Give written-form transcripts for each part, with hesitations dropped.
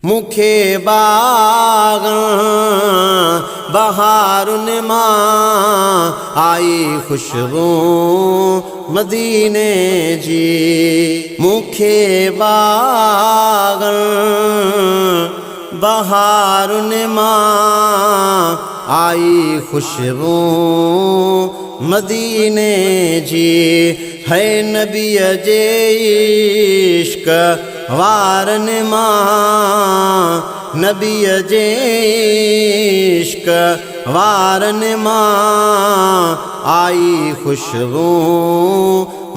मुखे बाग बहारुन मां आई खुशबू मदीने जी। मुखे बाग बहारुन मां आई खुशबू मदीने जी। है नबी जे इश्क वारन मां, नबी जे इश्क वारन मां आई खुशबू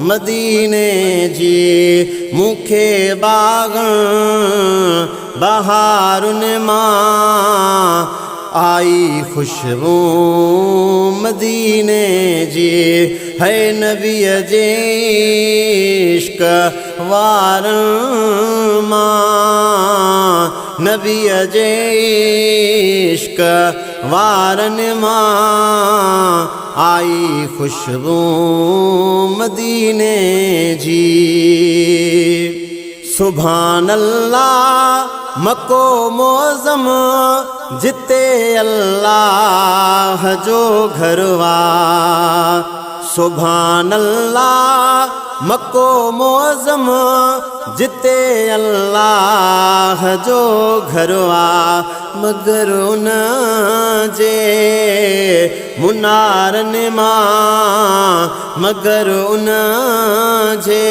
मदीने जी। मुखे बाग बहारुन मां आई खुशबू मदीने जी। है नबी जे इश्क वारन मां, नबी जे इश्क वारन मां आई खुशबू मदीने जी। सुभान अल्लाह मको मोज़म जिते अल्लाह जो घरवा। सुभान अल्लाह मको मोज़म जिते अल्लाह जो घरवा। मगर उन जे मुनारन मां, मगर उन जे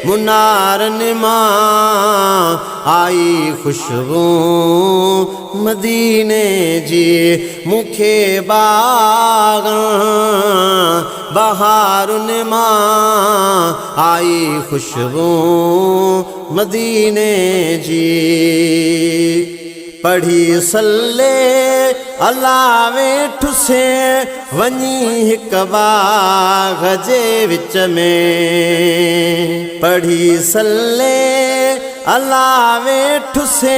मुनारन मां आई खुशबू मदीने जी। मुखे बाग बहारुन मां आई खुशबू मदीने जी। पढ़ी सल्ले अला वेठ से वनी हिक बाग जे विच में। पढ़ी सल्ले अला वेठ से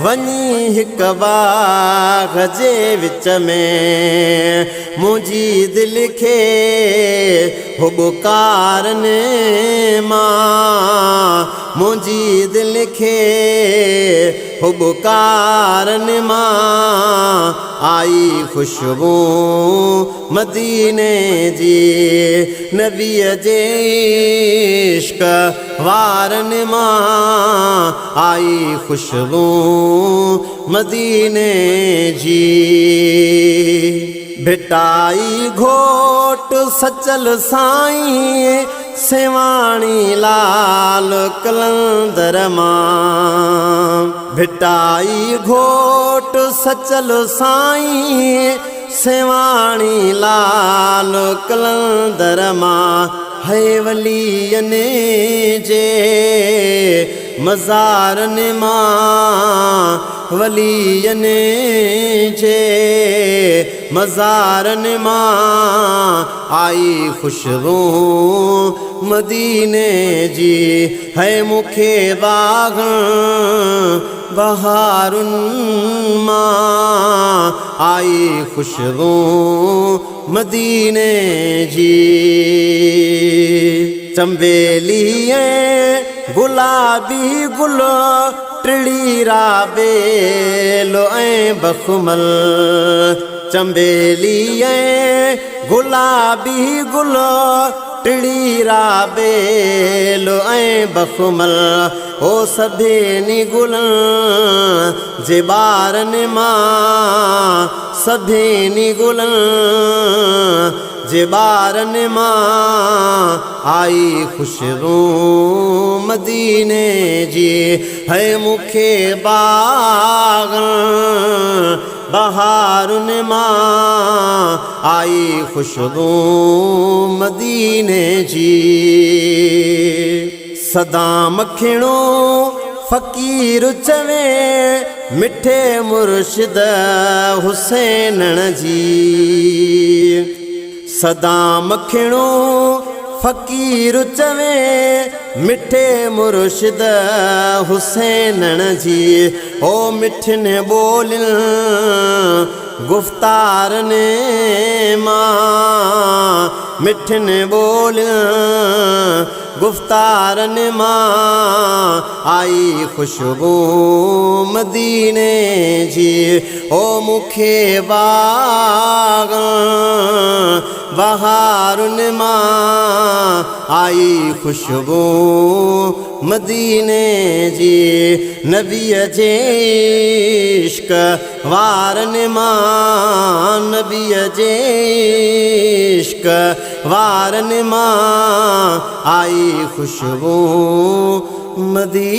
वनी हिक बाग जे विच में। मुझी दिल खे हुबकारन मां, मुझी दिल खे हुबकारन मां आई खुशबू मदीने जी। नबी जे इश्क वारन मां आई खुशबू मदीने जी। भिटाई घोट सचल साईं सेवाणी लाल कलंदर मां। भिटाई घोट सचल साईं सेवाणी लाल कलंदर मां। है वलियन जे मज़ारन मां, वलियन जे मज़ारन मां आई खुशबू मदीने जी। है मुखे बाग बहारुन मां आई खुशबू मदीने जी। चंबेली गुलाबी गुल टिड़ीरा बेलो ऐं बखमल। चंबेली गुलाबी गुल टिड़ीरा बेलो ऐं बखमल। ओ सभेनी गुलनि जे ॿारन मां, सभेनी गुलनि जे ॿारन मां आई खुशबू मदीने जी। है मुखे बाग बहारुन मां आई खुशबू मदीने जी। सदा मखिणो फ़कीर चवे मिठे मुर्शिद हुसैनण जी। सदा मखिणो फ़कीर चवे मिठे मुर्शिद हुसैनण जी। ओ मिठन ॿोलियुनि गुफ़्तारनि मां, मिठन ॿोलियुनि गुफ्तारन मां आई खुशबू मदीने जी। ओ मुखे बाग बहारुन मां आई खुशबू मदीने जी। नबी जे इश्क वारन मां नबी जे इश्क वारन मां आई खुशबू मदीने।